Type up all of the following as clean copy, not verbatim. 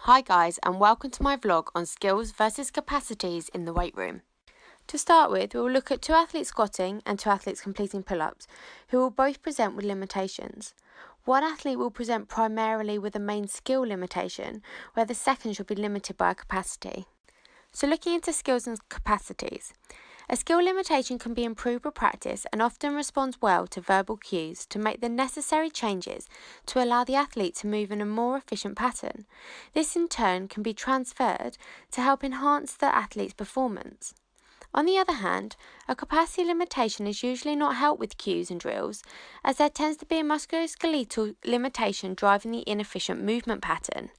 Hi guys, and welcome to my vlog on skills versus capacities in the weight room. To start with, we will look at two athletes squatting and two athletes completing pull-ups, who will both present with limitations. One athlete will present primarily with a main skill limitation, where the second should be limited by a capacity. So looking into skills and capacities. A skill limitation can be improved with practice and often responds well to verbal cues to make the necessary changes to allow the athlete to move in a more efficient pattern. This in turn can be transferred to help enhance the athlete's performance. On the other hand, a capacity limitation is usually not helped with cues and drills, as there tends to be a musculoskeletal limitation driving the inefficient movement pattern.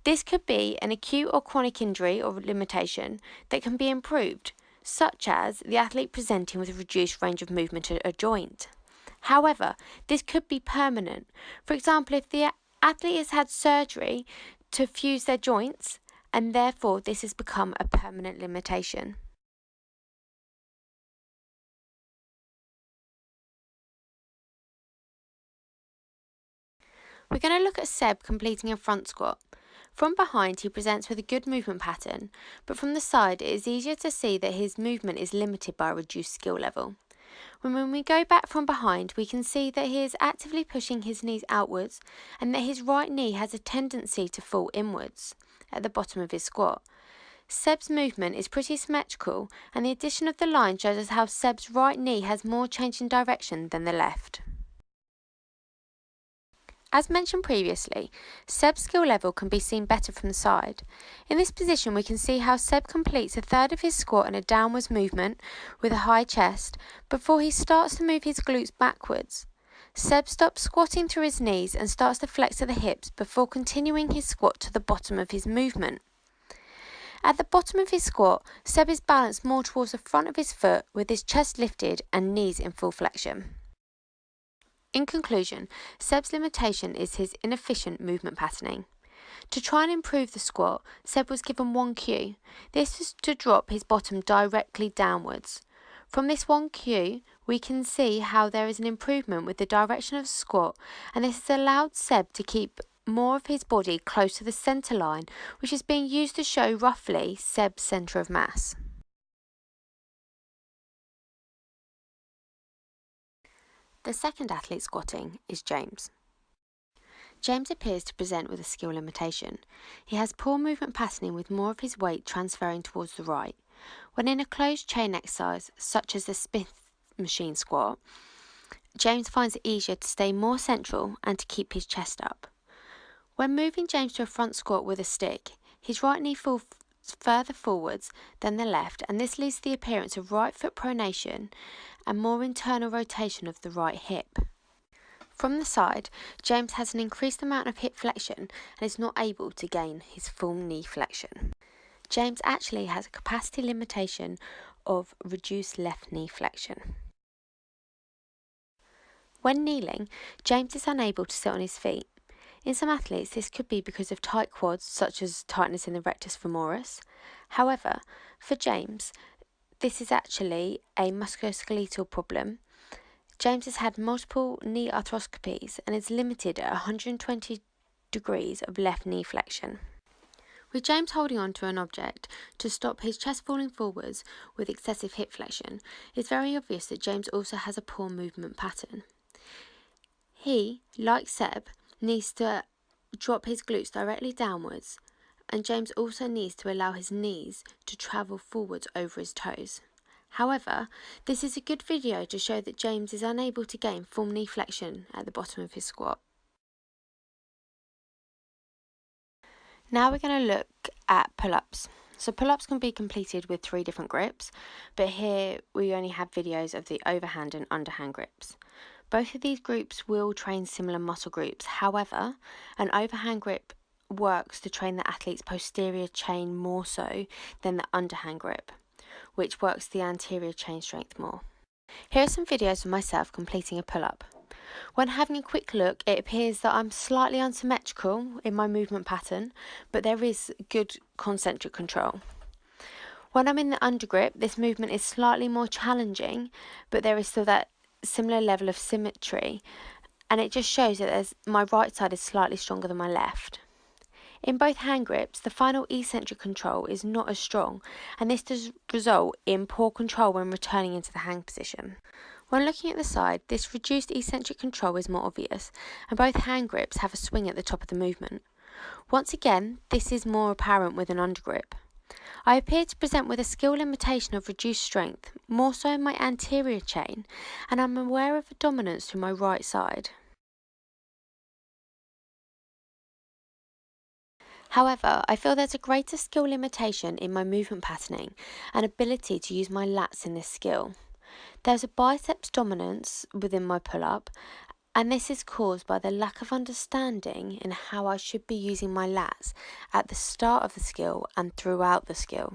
This could be an acute or chronic injury or limitation that can be improved, such as the athlete presenting with a reduced range of movement at a joint. However, this could be permanent. For example, if the athlete has had surgery to fuse their joints, and therefore this has become a permanent limitation. We're going to look at Seb completing a front squat. From behind, he presents with a good movement pattern, but from the side, it is easier to see that his movement is limited by a reduced skill level. When we go back from behind, we can see that he is actively pushing his knees outwards and that his right knee has a tendency to fall inwards at the bottom of his squat. Seb's movement is pretty symmetrical, and the addition of the line shows us how Seb's right knee has more change in direction than the left. As mentioned previously, Seb's skill level can be seen better from the side. In this position, we can see how Seb completes a third of his squat in a downwards movement with a high chest before he starts to move his glutes backwards. Seb stops squatting through his knees and starts to flex at the hips before continuing his squat to the bottom of his movement. At the bottom of his squat, Seb is balanced more towards the front of his foot with his chest lifted and knees in full flexion. In conclusion, Seb's limitation is his inefficient movement patterning. To try and improve the squat, Seb was given one cue. This was to drop his bottom directly downwards. From this one cue, we can see how there is an improvement with the direction of the squat, and this has allowed Seb to keep more of his body close to the centre line, which is being used to show roughly Seb's centre of mass. The second athlete squatting is James. James appears to present with a skill limitation. He has poor movement patterning with more of his weight transferring towards the right. When in a closed chain exercise, such as the Smith machine squat, James finds it easier to stay more central and to keep his chest up. When moving James to a front squat with a stick, his right knee falls further forwards than the left, and this leads to the appearance of right foot pronation and more internal rotation of the right hip. From the side, James has an increased amount of hip flexion and is not able to gain his full knee flexion. James actually has a capacity limitation of reduced left knee flexion. When kneeling, James is unable to sit on his feet. In some athletes, this could be because of tight quads, such as tightness in the rectus femoris. However, for James, this is actually a musculoskeletal problem. James has had multiple knee arthroscopies and is limited at 120 degrees of left knee flexion. With James holding on to an object to stop his chest falling forwards with excessive hip flexion, it's very obvious that James also has a poor movement pattern. He, like Seb, needs to drop his glutes directly downwards, and James also needs to allow his knees to travel forwards over his toes. However, this is a good video to show that James is unable to gain full knee flexion at the bottom of his squat. Now we're going to look at pull-ups. So pull-ups can be completed with 3 different grips, but here we only have videos of the overhand and underhand grips. Both of these groups will train similar muscle groups. However, an overhand grip works to train the athlete's posterior chain more so than the underhand grip, which works the anterior chain strength more. Here are some videos of myself completing a pull-up. When having a quick look, it appears that I'm slightly unsymmetrical in my movement pattern, but there is good concentric control. When I'm in the undergrip, this movement is slightly more challenging, but there is still that similar level of symmetry, and it just shows that my right side is slightly stronger than my left. In both hand grips, the final eccentric control is not as strong, and this does result in poor control when returning into the hang position. When looking at the side, this reduced eccentric control is more obvious, and both hand grips have a swing at the top of the movement. Once again, this is more apparent with an undergrip. I appear to present with a skill limitation of reduced strength, more so in my anterior chain, and I'm aware of a dominance through my right side. However, I feel there's a greater skill limitation in my movement patterning and ability to use my lats in this skill. There's a biceps dominance within my pull-up, and this is caused by the lack of understanding in how I should be using my lats at the start of the skill and throughout the skill.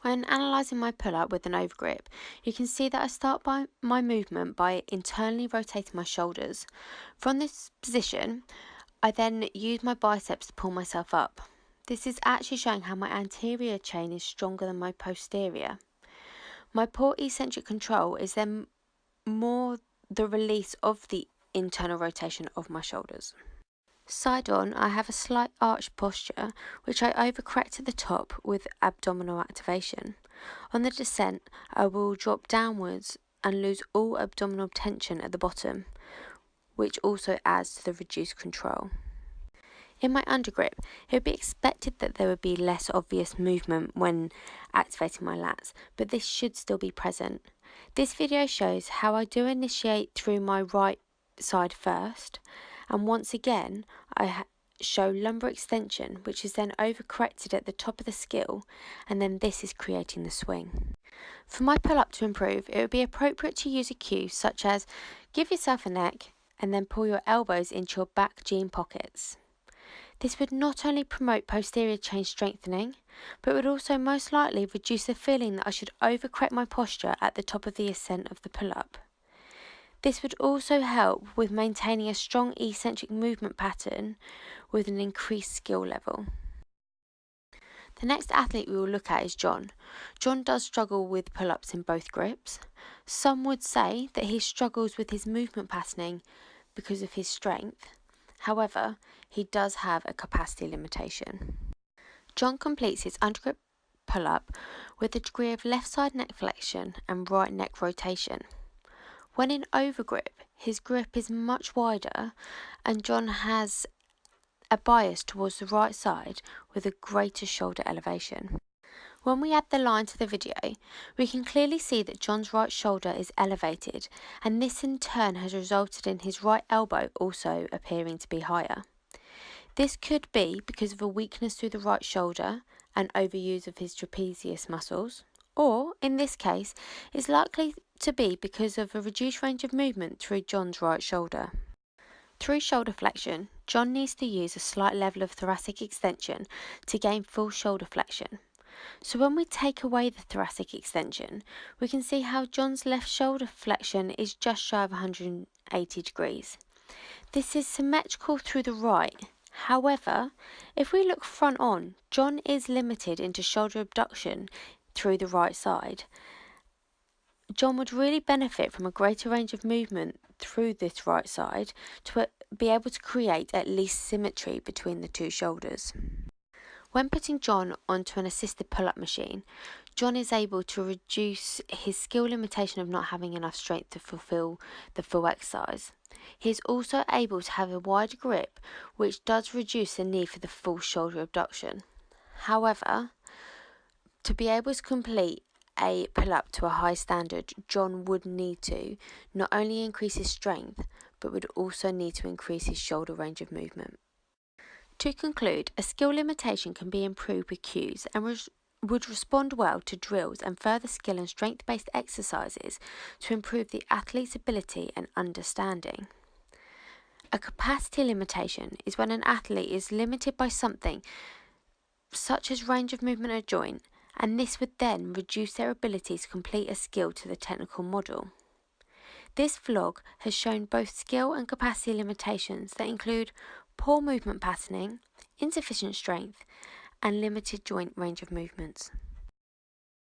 When analysing my pull-up with an overgrip, you can see that I start by my movement by internally rotating my shoulders. From this position, I then use my biceps to pull myself up. This is actually showing how my anterior chain is stronger than my posterior. My poor eccentric control is then more the release of the internal rotation of my shoulders. Side on, I have a slight arched posture, which I overcorrect at the top with abdominal activation. On the descent, I will drop downwards and lose all abdominal tension at the bottom, which also adds to the reduced control. In my undergrip, it would be expected that there would be less obvious movement when activating my lats, but this should still be present. This video shows how I do initiate through my right side first, and once again I show lumbar extension, which is then overcorrected at the top of the skill, and then this is creating the swing. For my pull-up to improve, it would be appropriate to use a cue such as give yourself a neck and then pull your elbows into your back jean pockets. This would not only promote posterior chain strengthening, but would also most likely reduce the feeling that I should overcorrect my posture at the top of the ascent of the pull-up. This would also help with maintaining a strong eccentric movement pattern with an increased skill level. The next athlete we will look at is John. John does struggle with pull-ups in both grips. Some would say that he struggles with his movement patterning because of his strength. However, he does have a capacity limitation. John completes his undergrip pull-up with a degree of left side neck flexion and right neck rotation. When in overgrip, his grip is much wider and John has a bias towards the right side with a greater shoulder elevation. When we add the line to the video, we can clearly see that John's right shoulder is elevated, and this in turn has resulted in his right elbow also appearing to be higher. This could be because of a weakness through the right shoulder and overuse of his trapezius muscles, or in this case, is likely to be because of a reduced range of movement through John's right shoulder. Through shoulder flexion, John needs to use a slight level of thoracic extension to gain full shoulder flexion. So when we take away the thoracic extension, we can see how John's left shoulder flexion is just shy of 180 degrees. This is symmetrical through the right. However, if we look front on, John is limited into shoulder abduction through the right side. John would really benefit from a greater range of movement through this right side to be able to create at least symmetry between the two shoulders. When putting John onto an assisted pull-up machine, John is able to reduce his skill limitation of not having enough strength to fulfill the full exercise. He is also able to have a wider grip, which does reduce the need for the full shoulder abduction. However, to be able to complete a pull-up to a high standard, John would need to not only increase his strength, but would also need to increase his shoulder range of movement. To conclude, a skill limitation can be improved with cues and would respond well to drills and further skill and strength-based exercises to improve the athlete's ability and understanding. A capacity limitation is when an athlete is limited by something, such as range of movement at a joint, and this would then reduce their ability to complete a skill to the technical model. This vlog has shown both skill and capacity limitations that include poor movement patterning, insufficient strength, and limited joint range of movements.